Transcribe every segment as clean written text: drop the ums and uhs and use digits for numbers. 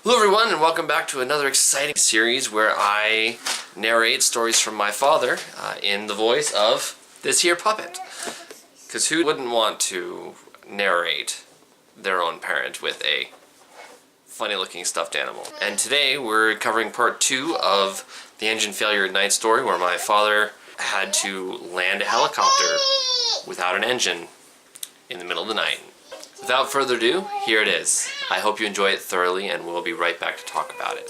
Hello everyone, and welcome back to another exciting series where I narrate stories from my father in the voice of this here puppet. Because who wouldn't want to narrate their own parent with a funny looking stuffed animal? And today we're covering part 2 of the engine failure at night story, where my father had to land a helicopter without an engine in the middle of the night. Without further ado, here it is. I hope you enjoy it thoroughly, and we'll be right back to talk about it.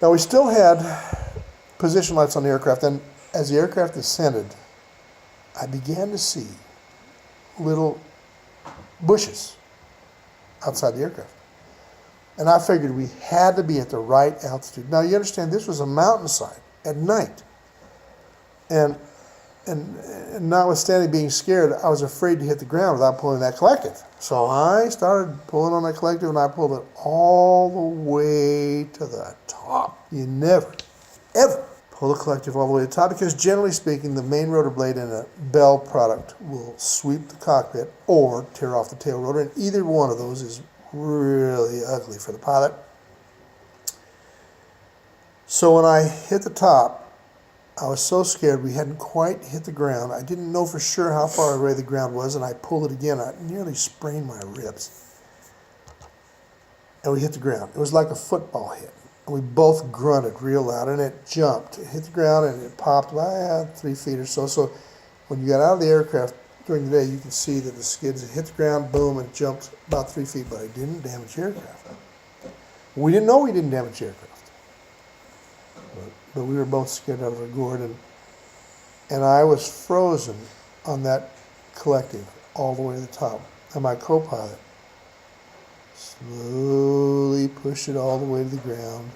Now we still had position lights on the aircraft, and as the aircraft descended, I began to see little bushes outside the aircraft. And I figured we had to be at the right altitude. Now you understand, this was a mountainside at night. And notwithstanding being scared, I was afraid to hit the ground without pulling that collective. So I started pulling on that collective, and I pulled it all the way to the top. You never, ever pull the collective all the way to the top, because generally speaking, the main rotor blade in a Bell product will sweep the cockpit or tear off the tail rotor, and either one of those is really ugly for the pilot. So when I hit the top, I was so scared we hadn't quite hit the ground. I didn't know for sure how far away the ground was, and I pulled it again. I nearly sprained my ribs. And we hit the ground. It was like a football hit. And we both grunted real loud, and it jumped. It hit the ground, and it popped by 3 feet or so. So when you got out of the aircraft during the day, you can see that the skids hit the ground, boom, and it jumped about 3 feet, but I didn't damage the aircraft. We didn't know we didn't damage the aircraft. But we were both scared out of our gourd, and I was frozen on that collective all the way to the top. And my co-pilot slowly pushed it all the way to the ground.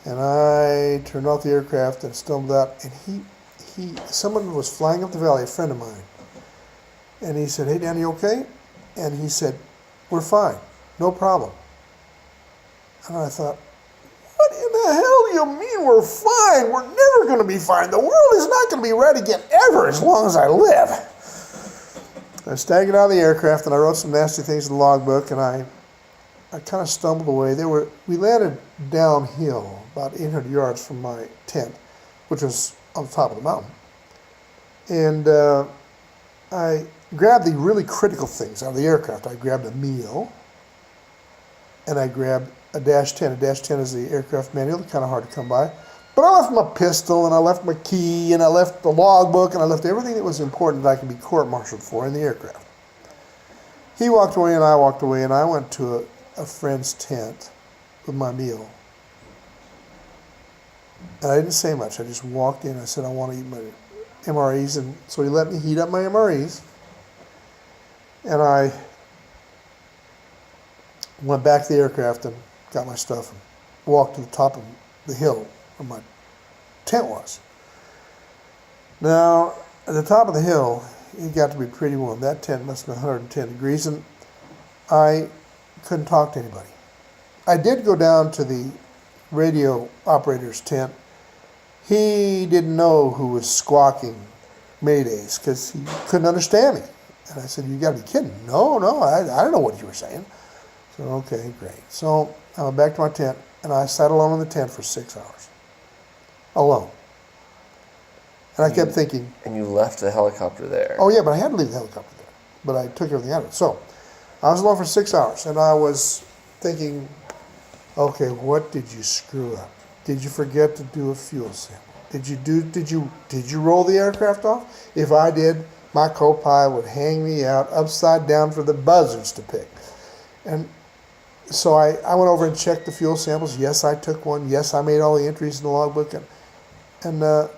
And I turned off the aircraft and stumbled out, and someone was flying up the valley, a friend of mine. And he said, "Hey, Danny, you okay?" And he said, "We're fine, no problem." And I thought, what in the hell do you mean we're fine? We're never going to be fine. The world is not going to be right again ever as long as I live. I staggered out of the aircraft, and I wrote some nasty things in the logbook, and I kind of stumbled away. We landed downhill about 800 yards from my tent, which was on the top of the mountain. And I grabbed the really critical things out of the aircraft. I grabbed a meal, and I grabbed a -10. A -10 is the aircraft manual. It's kind of hard to come by. But I left my pistol, and I left my key, and I left the logbook, and I left everything that was important that I could be court-martialed for in the aircraft. He walked away, and I walked away, and I went to a friend's tent with my meal. And I didn't say much. I just walked in. I said, "I want to eat my MREs." And so he let me heat up my MREs. And I went back to the aircraft and got my stuff and walked to the top of the hill where my tent was. Now, at the top of the hill, it got to be pretty warm. That tent must have been 110 degrees, and I couldn't talk to anybody. I did go down to the radio operator's tent. He didn't know who was squawking maydays because he couldn't understand me. And I said, "You got to be kidding." No, I don't know what you were saying. So, okay, great. So I went back to my tent, and I sat alone in the tent for 6 hours. Alone. And I kept thinking... And you left the helicopter there. Oh, yeah, but I had to leave the helicopter there. But I took everything out of it. So I was alone for 6 hours, and I was thinking, okay, what did you screw up? Did you forget to do a fuel sample? Did you roll the aircraft off? If I did, my co-pilot would hang me out upside down for the buzzards to pick. And so I went over and checked the fuel samples. Yes, I took one. Yes, I made all the entries in the logbook. And I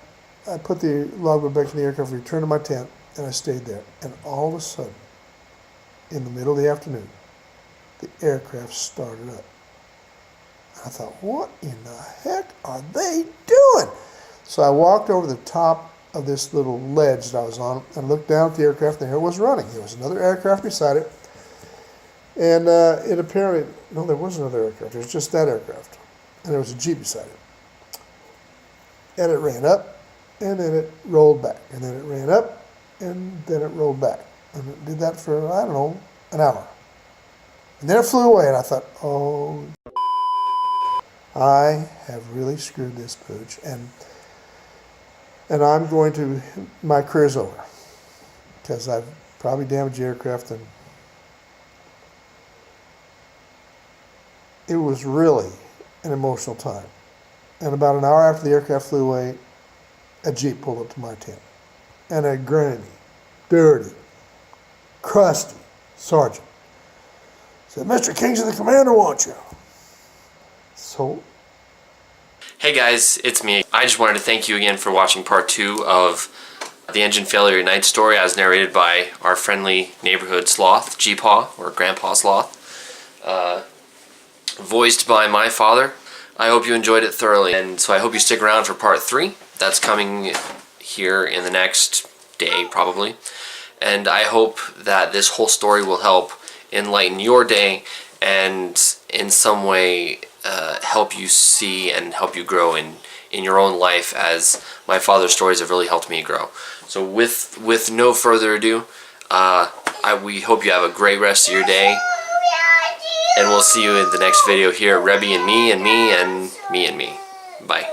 put the logbook back in the aircraft, returned to my tent, and I stayed there. And all of a sudden, in the middle of the afternoon, the aircraft started up. I thought, what in the heck are they doing? So I walked over the top of this little ledge that I was on and looked down at the aircraft, and there it was running. There was another aircraft beside it. And it apparently, no, there was another aircraft. There was just that aircraft. And there was a Jeep beside it. And it ran up, and then it rolled back. And then it ran up, and then it rolled back. And it did that for, I don't know, an hour. And then it flew away, and I thought, oh, I have really screwed this pooch, and I'm going to, my career's over, because I've probably damaged the aircraft, and it was really an emotional time. And about an hour after the aircraft flew away, a Jeep pulled up to my tent, and a grimy, dirty, crusty sergeant said, "Mr. Kingston, the commander wants you." So, hey guys, it's me. I just wanted to thank you again for watching part 2 of the engine failure night story as narrated by our friendly neighborhood sloth, G-paw, or Grandpa Sloth, voiced by my father. I hope you enjoyed it thoroughly, and so I hope you stick around for part 3. That's coming here in the next day, probably. And I hope that this whole story will help enlighten your day and in some way help you see and help you grow in your own life, as my father's stories have really helped me grow. So with no further ado, we hope you have a great rest of your day, and we'll see you in the next video here at Reby and me and me and me and me. Bye.